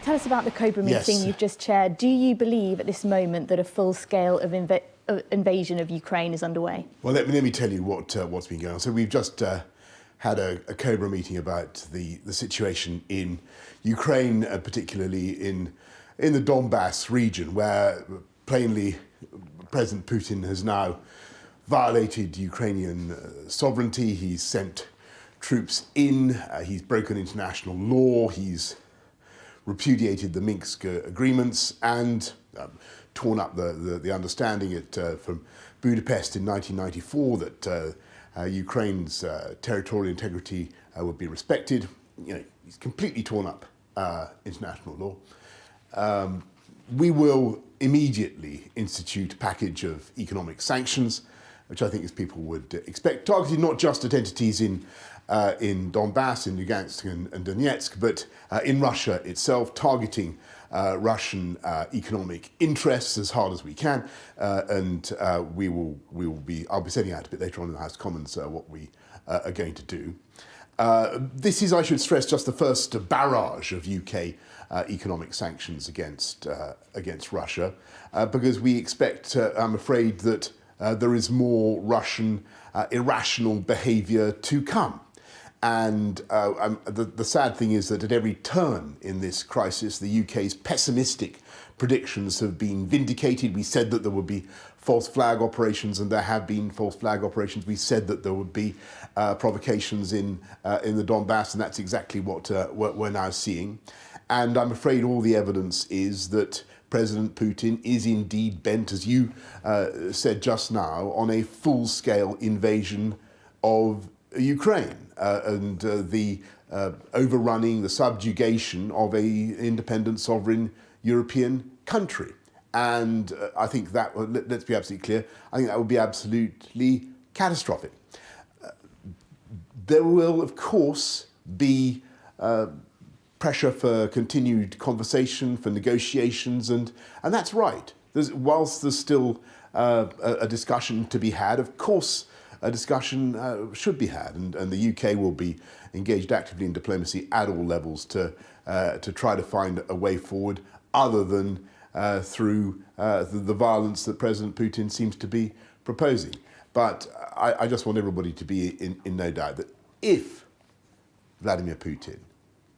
Tell us about the Cobra meeting you've just chaired. Do you believe at this moment that a full-scale invasion of Ukraine is underway? Well, let me tell you what's been going on. So we've just had a Cobra meeting about the situation in Ukraine, particularly in the Donbass region, where plainly President Putin has now violated Ukrainian sovereignty. He's sent troops in, he's broken international law, he's repudiated the Minsk agreements and torn up the understanding from Budapest in 1994 that Ukraine's territorial integrity would be respected. You know, he's completely torn up international law. We will immediately institute a package of economic sanctions, which I think, as people would expect, targeted not just at entities in Donbass, in Lugansk and Donetsk, but in Russia itself, targeting Russian economic interests as hard as we can, and I'll be setting out a bit later on in the House of Commons what we are going to do. This is, I should stress, just the first barrage of UK economic sanctions against Russia, because we expect, I'm afraid, that there is more Russian irrational behaviour to come. And the sad thing is that at every turn in this crisis, the UK's pessimistic predictions have been vindicated. We said that there would be false flag operations, and there have been false flag operations. We said that there would be provocations in the Donbass, and that's exactly what we're now seeing. And I'm afraid all the evidence is that President Putin is indeed bent, as you said just now, on a full-scale invasion of Ukraine and the overrunning, the subjugation of an independent, sovereign European country. And I think that, let's be absolutely clear, I think that would be absolutely catastrophic. There will, of course, be pressure for continued conversation, for negotiations, and that's right. Whilst there's still a discussion to be had, of course, a discussion should be had, and the UK will be engaged actively in diplomacy at all levels to try to find a way forward other than through the violence that President Putin seems to be proposing. But I just want everybody to be in no doubt that if Vladimir Putin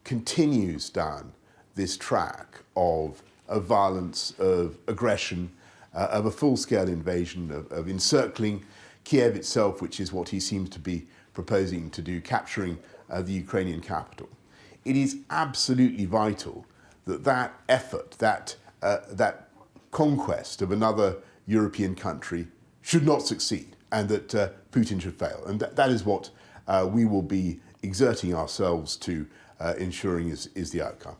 continues down this track of violence, of aggression, of a full-scale invasion, of encircling Kiev itself, which is what he seems to be proposing to do, capturing the Ukrainian capital. It is absolutely vital that that effort, that conquest of another European country should not succeed, and that Putin should fail. And that is what we will be exerting ourselves to ensuring is the outcome.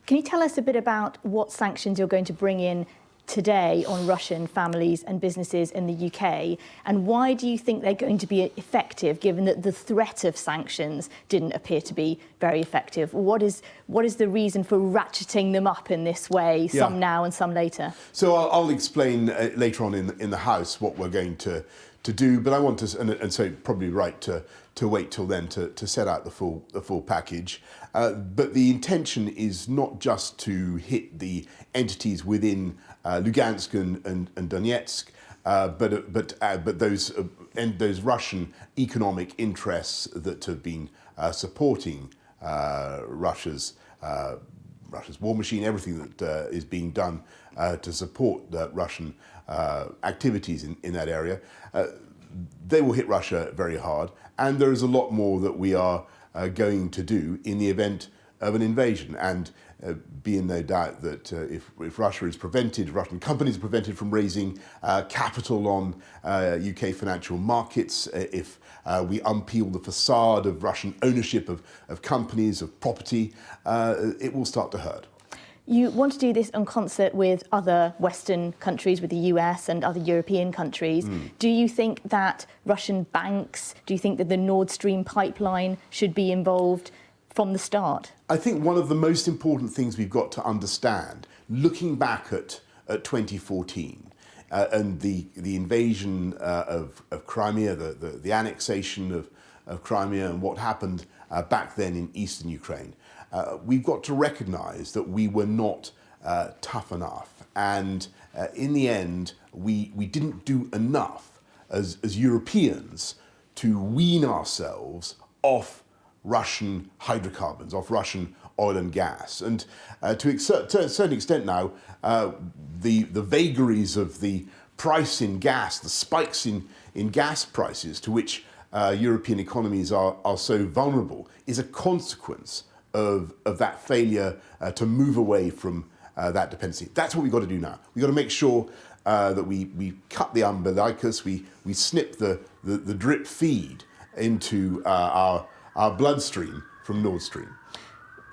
Can you tell us a bit about what sanctions you're going to bring in today on Russian families and businesses in the UK, and why do you think they're going to be effective, given that the threat of sanctions didn't appear to be very effective? What is the reason for ratcheting them up in this way, some now and some later? So I'll explain later on in the House what we're going to do, but I want to, and so probably right to wait till then to set out the full package. But the intention is not just to hit the entities within Lugansk and Donetsk, but those Russian economic interests that have been supporting Russia's war machine, everything that is being done to support the Russian activities in that area. They will hit Russia very hard, and there is a lot more that we are going to do in the event of an invasion. And be in no doubt that if Russia is prevented, Russian companies are prevented from raising capital on UK financial markets, if we unpeel the facade of Russian ownership of companies, of property, it will start to hurt. You want to do this in concert with other Western countries, with the US and other European countries. Do you think that Russian banks, do you think that the Nord Stream pipeline should be involved from the start? I think one of the most important things we've got to understand, looking back at 2014 and the invasion of Crimea, the annexation of Crimea and what happened back then in eastern Ukraine, we've got to recognise that we were not tough enough. And in the end, we didn't do enough as Europeans to wean ourselves off Russian hydrocarbons, off Russian oil and gas. And to a certain extent now, the vagaries of the price in gas, the spikes in gas prices to which European economies are so vulnerable, is a consequence of that failure to move away from that dependency. That's what we've got to do now. We've got to make sure that we cut the umbilicus, we snip the drip feed into our bloodstream from Nord Stream.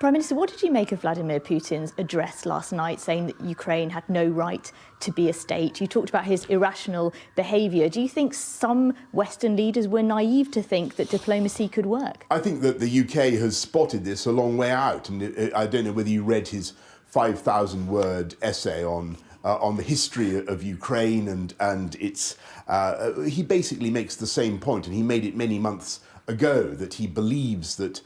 Prime Minister, what did you make of Vladimir Putin's address last night saying that Ukraine had no right to be a state? You talked about his irrational behaviour. Do you think some Western leaders were naive to think that diplomacy could work? I think that the UK has spotted this a long way out. And I don't know whether you read his 5,000-word essay on the history of Ukraine and its. He basically makes the same point, and he made it many months ago, that he believes that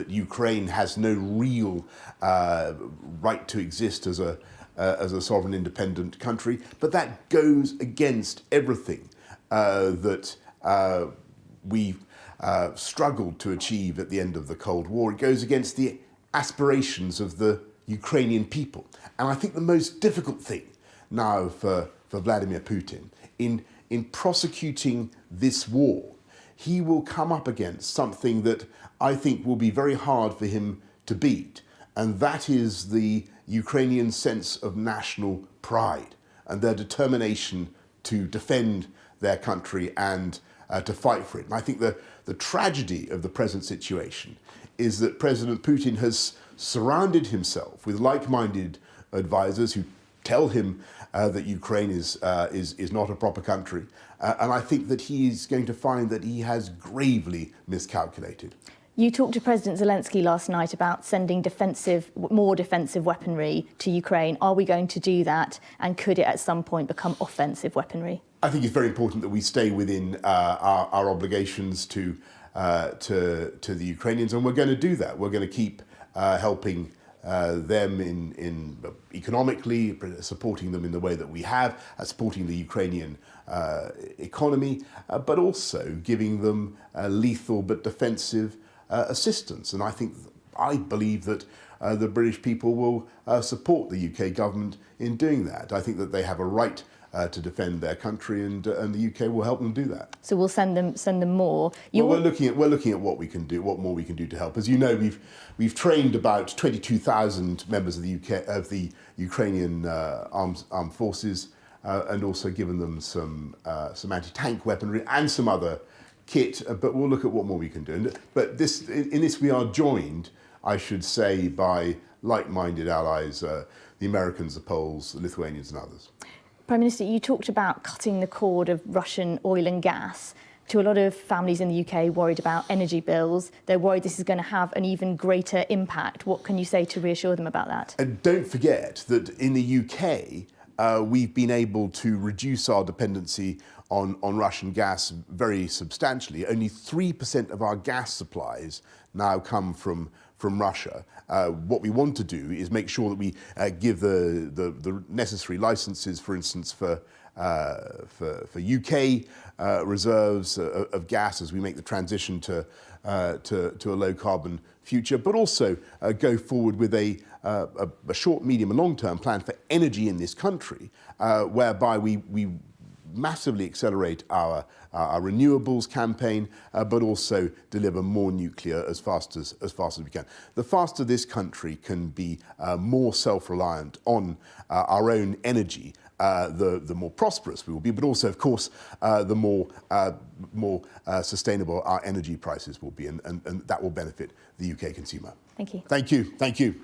Ukraine has no real right to exist as a sovereign, independent country. But that goes against everything that we struggled to achieve at the end of the Cold War. It goes against the aspirations of the Ukrainian people. And I think the most difficult thing now for Vladimir Putin in prosecuting this war, he will come up against something that I think will be very hard for him to beat. And that is the Ukrainian sense of national pride and their determination to defend their country and to fight for it. And I think the tragedy of the present situation is that President Putin has surrounded himself with like-minded advisors who tell him that Ukraine is not a proper country. And I think that he's going to find that he has gravely miscalculated. You talked to President Zelensky last night about sending more defensive weaponry to Ukraine. Are we going to do that? And could it at some point become offensive weaponry? I think it's very important that we stay within our obligations to the Ukrainians, and we're going to do that. We're going to keep helping them in economically, supporting them in the way that we have, supporting the Ukrainian economy, but also giving them lethal but defensive assistance. And I believe that the British people will support the UK government in doing that. I think that they have a right to defend their country, and the UK will help them do that. So we'll send them more. Well, we're looking at what we can do, what more we can do to help. As you know, we've trained about 22,000 members of the Ukrainian armed forces, and also given them some anti-tank weaponry and some other kit. But we'll look at what more we can do. But in this we are joined, I should say, by like-minded allies, the Americans, the Poles, the Lithuanians, and others. Prime Minister, you talked about cutting the cord of Russian oil and gas. To a lot of families in the UK worried about energy bills. They're worried this is going to have an even greater impact. What can you say to reassure them about that? And don't forget that in the UK, we've been able to reduce our dependency on Russian gas very substantially. Only 3% of our gas supplies now come from Russia. What we want to do is make sure that we give the necessary licenses, for instance, for UK reserves of gas as we make the transition to a low carbon future, but also go forward with a short, medium, and long term plan for energy in this country, whereby we massively accelerate our renewables campaign, but also deliver more nuclear as fast as we can. The faster this country can be more self-reliant on our own energy, the more prosperous we will be, but also, of course, the more sustainable our energy prices will be, and that will benefit the UK consumer. Thank you. Thank you. Thank you.